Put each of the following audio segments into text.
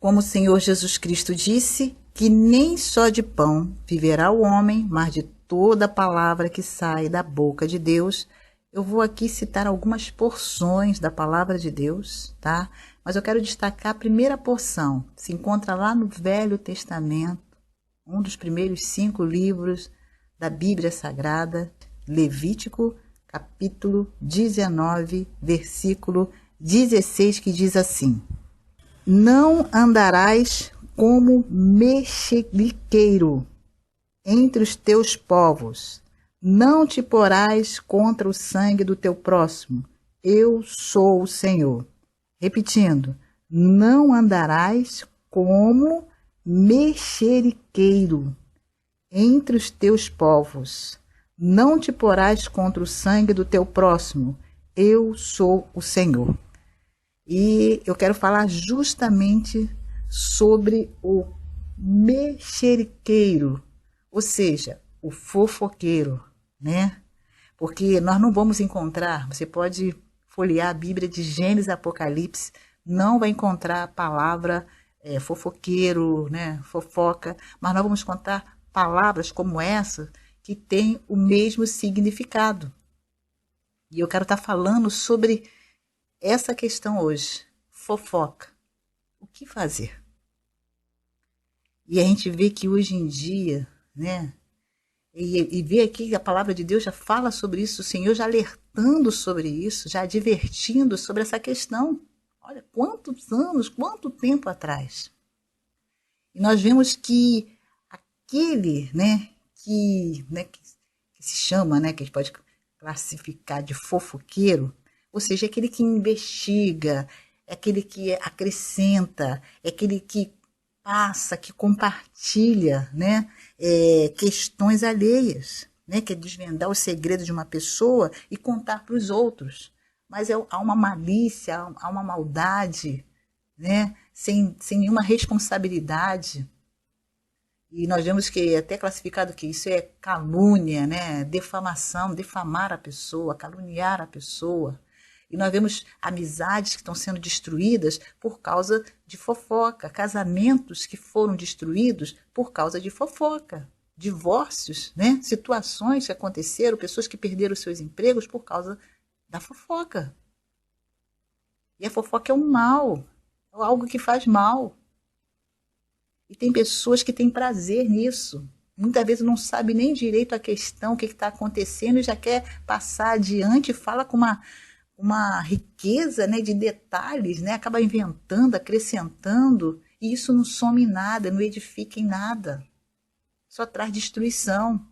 Como o Senhor Jesus Cristo disse, que nem só de pão viverá o homem, mas de toda palavra que sai da boca de Deus. Eu vou aqui citar algumas porções da palavra de Deus, tá? Mas eu quero destacar a primeira porção. Se encontra lá no Velho Testamento, um dos primeiros 5 livros da Bíblia Sagrada, Levítico, capítulo 19, versículo 16, que diz assim: Não andarás como mexeriqueiro entre os teus povos, não te porás contra o sangue do teu próximo, eu sou o Senhor. Repetindo, não andarás como mexeriqueiro entre os teus povos, não te porás contra o sangue do teu próximo, eu sou o Senhor. E eu quero falar justamente sobre o mexeriqueiro, ou seja, o fofoqueiro, né? Porque nós não vamos encontrar, você pode folhear a Bíblia de Gênesis a Apocalipse, não vai encontrar a palavra fofoqueiro, né? Fofoca, mas nós vamos encontrar palavras como essa que têm o mesmo significado. E eu quero estar falando sobre essa questão hoje, fofoca. O que fazer? E a gente vê que hoje em dia, né? E vê aqui que a palavra de Deus já fala sobre isso, o Senhor já alertando sobre isso, já advertindo sobre essa questão. Olha, quantos anos, quanto tempo atrás. E nós vemos que aquele, que se chama, que a gente pode classificar de fofoqueiro, ou seja, é aquele que investiga, é aquele que acrescenta, é aquele que passa, que compartilha, questões alheias, que é desvendar o segredo de uma pessoa e contar para os outros. Mas há uma malícia, há uma maldade, sem nenhuma responsabilidade. E nós vemos que é até classificado que isso é calúnia, defamação, defamar a pessoa, caluniar a pessoa. E nós vemos amizades que estão sendo destruídas por causa de fofoca, casamentos que foram destruídos por causa de fofoca, divórcios, situações que aconteceram, pessoas que perderam seus empregos por causa da fofoca. E a fofoca é um mal, é algo que faz mal. E tem pessoas que têm prazer nisso. Muitas vezes não sabe nem direito a questão, o que está acontecendo, e já quer passar adiante, fala com uma riqueza de detalhes, acaba inventando, acrescentando, e isso não some em nada, não edifica em nada, só traz destruição.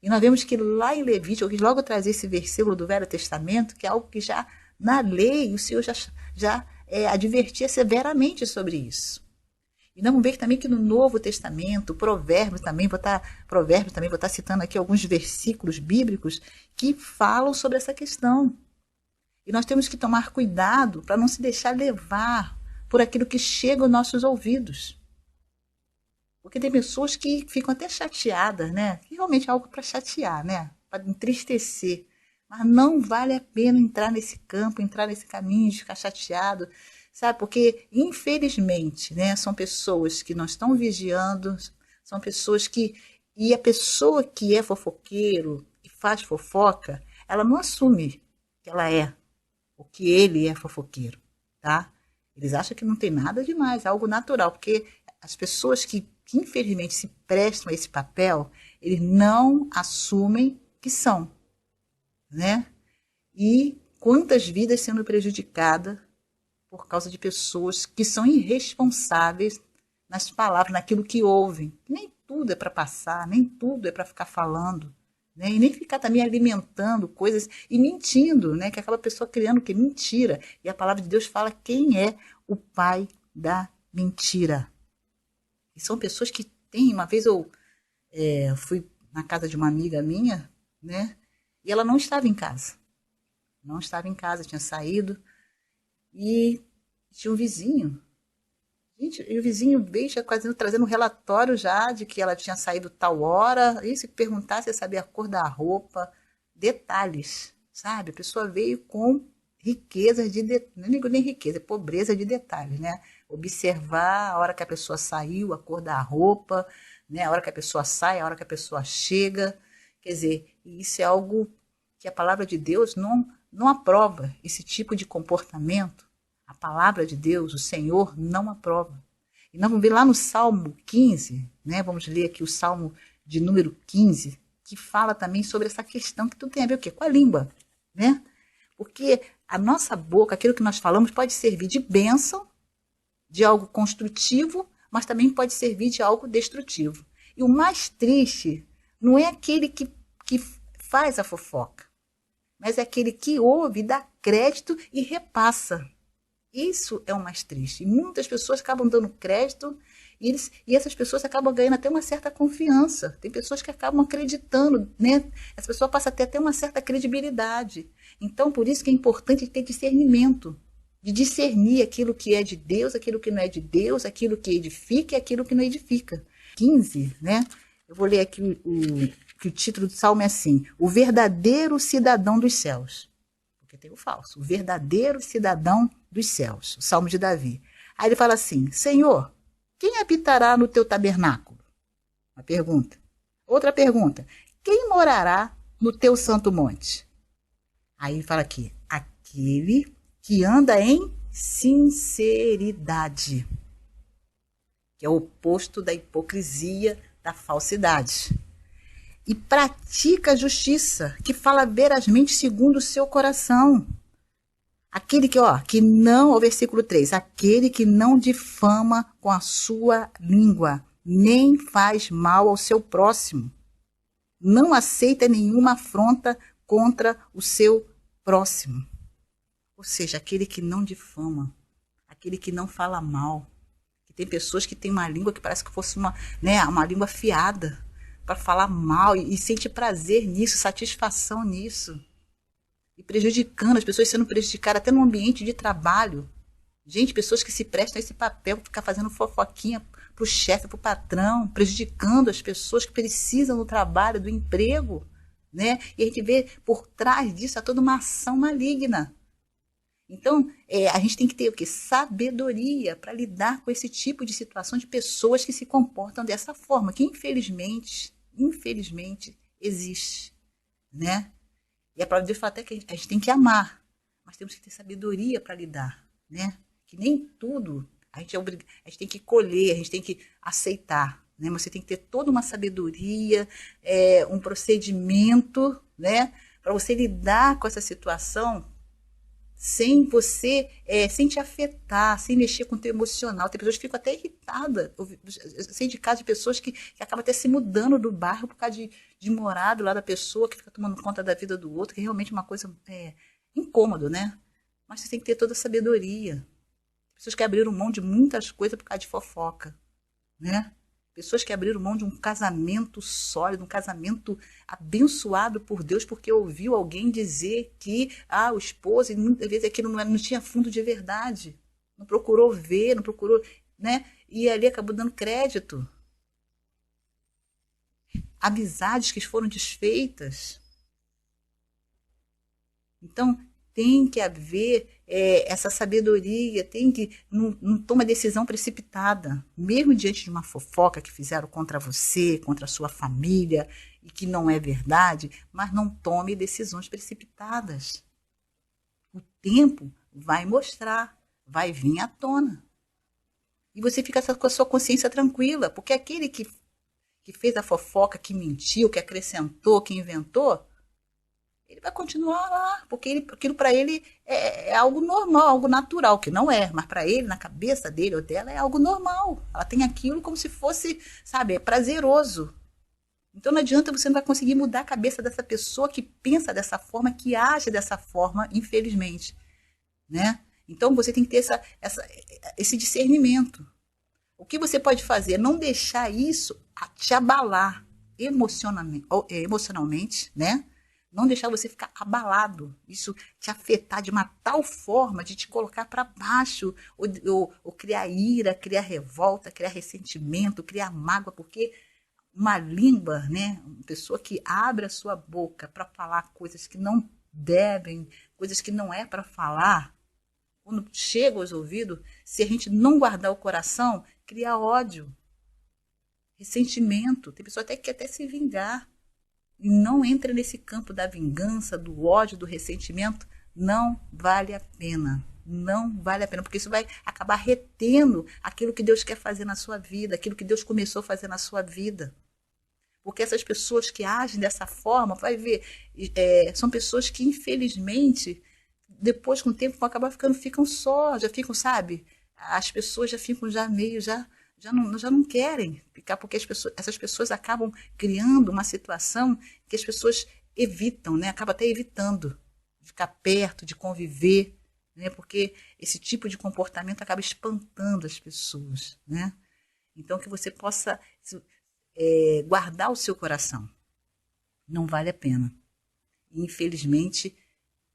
E nós vemos que lá em Levítico, eu quis logo trazer esse versículo do Velho Testamento, que é algo que já na lei o Senhor já advertia severamente sobre isso. E vamos ver também que no Novo Testamento, Provérbios também, vou estar citando aqui alguns versículos bíblicos que falam sobre essa questão. E nós temos que tomar cuidado para não se deixar levar por aquilo que chega aos nossos ouvidos. Porque tem pessoas que ficam até chateadas, que realmente é algo para chatear, para entristecer. Mas não vale a pena entrar nesse campo, entrar nesse caminho de ficar chateado, sabe? Porque, infelizmente, são pessoas que não estão vigiando, são pessoas que... E a pessoa que é fofoqueiro, que faz fofoca, ela não assume que ela é, o que ele é fofoqueiro, tá? Eles acham que não tem nada demais, é algo natural, porque as pessoas que infelizmente se prestam a esse papel, eles não assumem que são, E quantas vidas sendo prejudicadas por causa de pessoas que são irresponsáveis nas palavras, naquilo que ouvem. Nem tudo é para passar, nem tudo é para ficar falando. E nem ficar também alimentando coisas e mentindo, que acaba a pessoa criando o que? Mentira. E a palavra de Deus fala quem é o pai da mentira. E são pessoas que têm... Uma vez eu fui na casa de uma amiga minha, e ela não estava em casa. Não estava em casa, tinha saído. E tinha um vizinho. Gente, e o vizinho veio já quase trazendo um relatório já de que ela tinha saído tal hora. E se perguntasse, você sabia a cor da roupa, detalhes, sabe? A pessoa veio com riqueza de detalhes, não digo nem riqueza, é pobreza de detalhes, Observar a hora que a pessoa saiu, a cor da roupa, né? A hora que a pessoa sai, a hora que a pessoa chega. Quer dizer, isso é algo que a palavra de Deus não aprova, esse tipo de comportamento. A palavra de Deus, o Senhor, não aprova. E nós vamos ver lá no Salmo 15, né? Vamos ler aqui o Salmo de número 15, que fala também sobre essa questão que tudo tem a ver o quê? Com a língua, né? Porque a nossa boca, aquilo que nós falamos, pode servir de bênção, de algo construtivo, mas também pode servir de algo destrutivo. E o mais triste não é aquele que faz a fofoca, mas é aquele que ouve, dá crédito e repassa. Isso é o mais triste. E muitas pessoas acabam dando crédito e essas pessoas acabam ganhando até uma certa confiança. Tem pessoas que acabam acreditando, né? Essa pessoa passa a ter até uma certa credibilidade. Então, por isso que é importante ter discernimento, de discernir aquilo que é de Deus, aquilo que não é de Deus, aquilo que edifica e aquilo que não edifica. 15, né? Eu vou ler aqui que o título do salmo é assim: o verdadeiro cidadão dos céus. Porque tem o falso, o verdadeiro cidadão dos céus, o Salmo de Davi. Aí ele fala assim: Senhor, quem habitará no teu tabernáculo? Uma pergunta. Outra pergunta: quem morará no teu santo monte? Aí ele fala aqui: aquele que anda em sinceridade, que é o oposto da hipocrisia, da falsidade. E pratica a justiça, que fala verazmente segundo o seu coração. Aquele que não, o versículo 3, aquele que não difama com a sua língua, nem faz mal ao seu próximo, não aceita nenhuma afronta contra o seu próximo. Ou seja, aquele que não difama, aquele que não fala mal. Que tem pessoas que têm uma língua que parece que fosse uma língua afiada, para falar mal e sente prazer nisso, satisfação nisso. E prejudicando, as pessoas sendo prejudicadas até no ambiente de trabalho. Gente, pessoas que se prestam a esse papel, ficar fazendo fofoquinha para o chefe, para o patrão, prejudicando as pessoas que precisam do trabalho, do emprego, né? E a gente vê por trás disso toda uma ação maligna. Então, a gente tem que ter o quê? Sabedoria para lidar com esse tipo de situação de pessoas que se comportam dessa forma, que infelizmente existe, né? E a palavra de Deus fala até que a gente tem que amar, mas temos que ter sabedoria para lidar, né? Que nem tudo a gente tem que colher, a gente tem que aceitar, né? Mas você tem que ter toda uma sabedoria, um procedimento, né? Para você lidar com essa situação sem te afetar, sem mexer com o teu emocional. Tem pessoas que ficam até irritadas. Eu sei de casos de pessoas que acabam até se mudando do bairro por causa de morar do lado da pessoa, que fica tomando conta da vida do outro, que é realmente uma coisa incômodo, né? Mas você tem que ter toda a sabedoria. Pessoas que abriram mão de muitas coisas por causa de fofoca, né? Pessoas que abriram mão de um casamento sólido, um casamento abençoado por Deus, porque ouviu alguém dizer que o esposo, e muitas vezes aquilo não tinha fundo de verdade. Não procurou ver, não procurou, né? E ali acabou dando crédito. Amizades que foram desfeitas. Então, tem que haver essa sabedoria, não toma decisão precipitada, mesmo diante de uma fofoca que fizeram contra você, contra a sua família, e que não é verdade, mas não tome decisões precipitadas. O tempo vai mostrar, vai vir à tona. E você fica com a sua consciência tranquila, porque aquele que fez a fofoca, que mentiu, que acrescentou, que inventou, ele vai continuar lá, porque aquilo para ele é algo normal, algo natural, que não é, mas para ele, na cabeça dele ou dela, é algo normal. Ela tem aquilo como se fosse, sabe, prazeroso. Então não adianta, você não vai conseguir mudar a cabeça dessa pessoa que pensa dessa forma, que age dessa forma, infelizmente, né? Então você tem que ter esse discernimento. O que você pode fazer é não deixar isso te abalar emocionalmente, né? Não deixar você ficar abalado, isso te afetar de uma tal forma de te colocar para baixo, ou criar ira, criar revolta, criar ressentimento, criar mágoa, porque uma língua, né, uma pessoa que abre a sua boca para falar coisas que não devem, coisas que não é para falar, quando chega aos ouvidos, se a gente não guardar o coração, cria ódio, ressentimento. Tem pessoa até que quer até se vingar. E não entra nesse campo da vingança, do ódio, do ressentimento. Não vale a pena. Não vale a pena, porque isso vai acabar retendo aquilo que Deus quer fazer na sua vida, aquilo que Deus começou a fazer na sua vida. Porque essas pessoas que agem dessa forma, vai ver, são pessoas que, infelizmente, depois, com o tempo, vão acabar ficam só, já ficam, sabe? As pessoas já ficam meio, já não querem ficar, porque essas pessoas acabam criando uma situação que as pessoas evitam, né? Acaba até evitando de ficar perto, de conviver, né? Porque esse tipo de comportamento acaba espantando as pessoas, né? Então, que você possa guardar o seu coração. Não vale a pena. Infelizmente,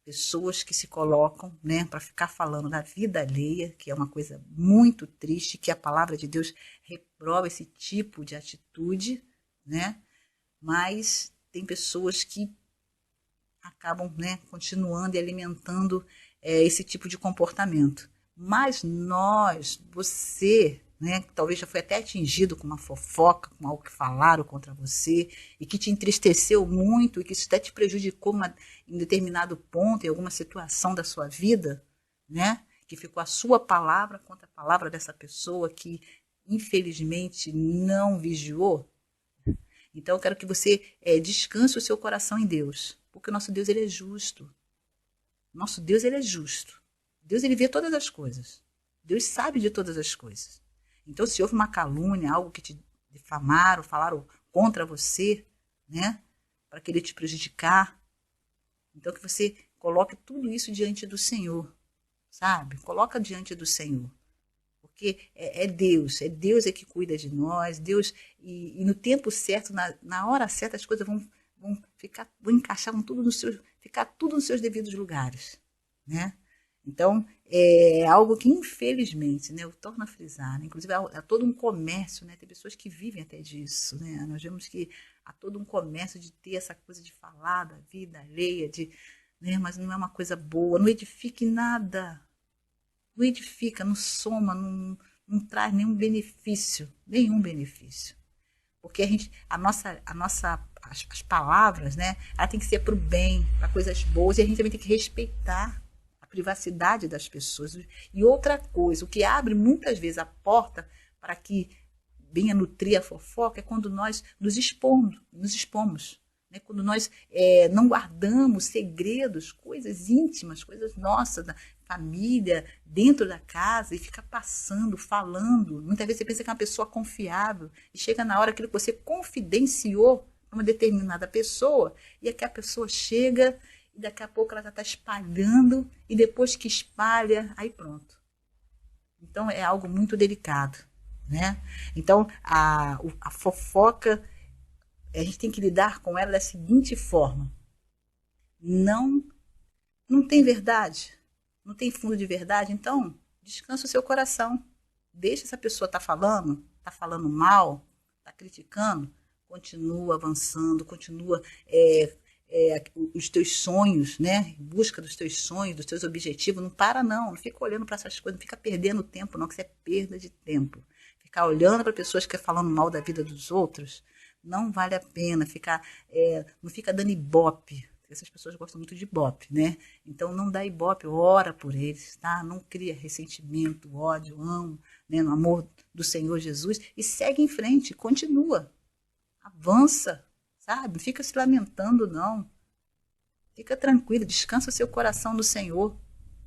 pessoas que se colocam, né, para ficar falando da vida alheia, que é uma coisa muito triste, que a palavra de Deus reprova esse tipo de atitude, né? Mas tem pessoas que acabam, né, continuando e alimentando esse tipo de comportamento. Mas você, né, que talvez já foi até atingido com uma fofoca, com algo que falaram contra você, e que te entristeceu muito, e que isso até te prejudicou em determinado ponto, em alguma situação da sua vida, né, que ficou a sua palavra contra a palavra dessa pessoa que, infelizmente, não vigiou. Então, eu quero que você descanse o seu coração em Deus, porque o nosso Deus, ele é justo. Nosso Deus, ele é justo. Deus, ele vê todas as coisas. Deus sabe de todas as coisas. Então, se houve uma calúnia, algo que te difamaram, falaram contra você, né, para querer te prejudicar, então que você coloque tudo isso diante do Senhor, sabe? Coloca diante do Senhor. Porque é Deus é que cuida de nós, Deus, e no tempo certo, na hora certa, as coisas vão encaixar, ficar tudo nos seus devidos lugares, né? Então, é algo que, infelizmente, né, eu torno a frisar, né? Inclusive, há todo um comércio, né? Tem pessoas que vivem até disso, né? Nós vemos que há todo um comércio de ter essa coisa de falar da vida alheia, né? Mas não é uma coisa boa, não edifica em nada, não edifica, não soma, não traz nenhum benefício, porque as palavras, né, ela tem que ser para o bem, para coisas boas, e a gente também tem que respeitar a privacidade das pessoas. E outra coisa, o que abre muitas vezes a porta para que venha nutrir a fofoca é quando nós nos expomos, né? Quando nós não guardamos segredos, coisas íntimas, coisas nossas, da família, dentro da casa, e fica passando, falando. Muitas vezes você pensa que é uma pessoa confiável, e chega na hora aquilo que você confidenciou para uma determinada pessoa, e aqui a pessoa chega, e daqui a pouco ela já está espalhando, e depois que espalha, aí pronto. Então é algo muito delicado, né? Então a fofoca, a gente tem que lidar com ela da seguinte forma: não tem verdade, não tem fundo de verdade, então descansa o seu coração, deixa essa pessoa tá falando mal, tá criticando, continua avançando, continua os teus sonhos, né? Em busca dos teus sonhos, dos teus objetivos, não para não fica olhando para essas coisas, não fica perdendo tempo não, que isso é perda de tempo. Ficar olhando para pessoas que estão falando mal da vida dos outros, não vale a pena. Não fica dando ibope. Essas pessoas gostam muito de ibope, né? Então não dá ibope, ora por eles, tá? Não cria ressentimento, ódio, amo, né? No amor do Senhor Jesus, e segue em frente, continua, avança, sabe? Não fica se lamentando, não. Fica tranquilo, descansa o seu coração no Senhor.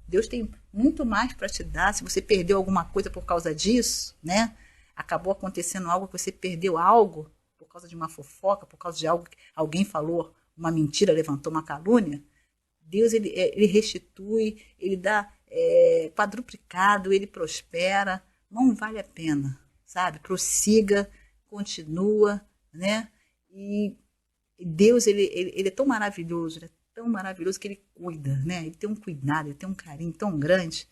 Deus tem muito mais para te dar. Se você perdeu alguma coisa por causa disso, né? Acabou acontecendo algo que você perdeu algo por causa de uma fofoca, por causa de algo que alguém falou, uma mentira, levantou uma calúnia. Deus, ele restitui, ele dá quadruplicado, ele prospera. Não vale a pena, sabe? Prossiga, continua, né? E Deus, ele é tão maravilhoso, que ele cuida, né? Ele tem um cuidado, ele tem um carinho tão grande.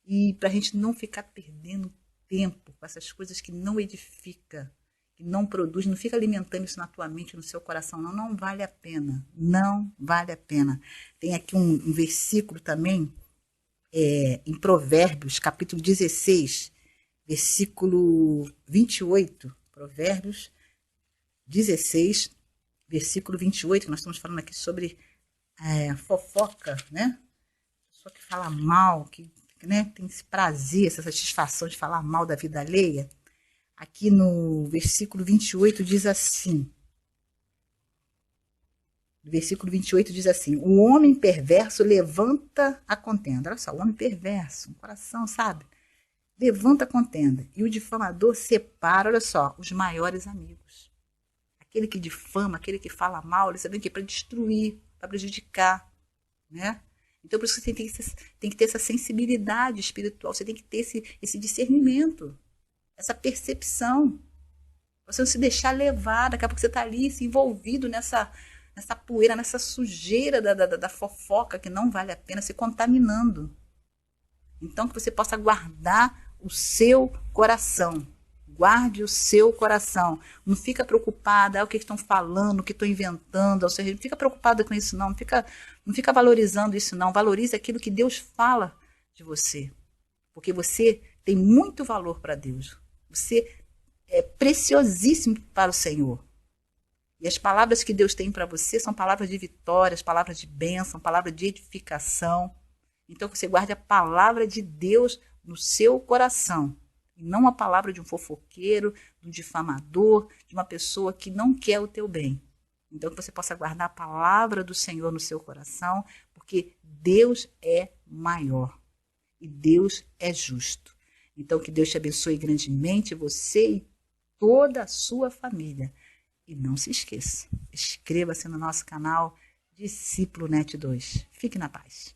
E para a gente não ficar perdendo tempo com essas coisas que não edifica, que não produz, não fica alimentando isso na tua mente, no seu coração, não vale a pena, não vale a pena. Tem aqui um versículo também, em Provérbios, capítulo 16, versículo 28. Provérbios 16, versículo 28, que nós estamos falando aqui sobre fofoca, né? Pessoa que fala mal, que, né, tem esse prazer, essa satisfação de falar mal da vida alheia. Aqui no versículo 28 diz assim, versículo 28 diz assim: o homem perverso levanta a contenda. Olha só, o homem perverso, um coração, sabe? Levanta a contenda. E o difamador separa, olha só, os maiores amigos. Aquele que difama, aquele que fala mal, ele sabe o quê? Para destruir, para prejudicar, né? Então, por isso que você tem que ter essa sensibilidade espiritual, você tem que ter esse discernimento, essa percepção. Você não se deixar levar, daqui a pouco você está ali se envolvido nessa poeira, nessa sujeira da fofoca que não vale a pena, se contaminando. Então, que você possa guardar o seu coração. Guarde o seu coração. Não fica preocupada, o que estão falando, o que estão inventando. Ou seja, não fica preocupada com isso, não. Não fica valorizando isso, não. Valorize aquilo que Deus fala de você. Porque você tem muito valor para Deus. Você é preciosíssimo para o Senhor. E as palavras que Deus tem para você são palavras de vitórias, palavras de bênção, palavras de edificação. Então, que você guarde a palavra de Deus no seu coração. E não a palavra de um fofoqueiro, de um difamador, de uma pessoa que não quer o teu bem. Então, que você possa guardar a palavra do Senhor no seu coração, porque Deus é maior. E Deus é justo. Então, que Deus te abençoe grandemente, você e toda a sua família. E não se esqueça, inscreva-se no nosso canal Discípulo Net 2. Fique na paz.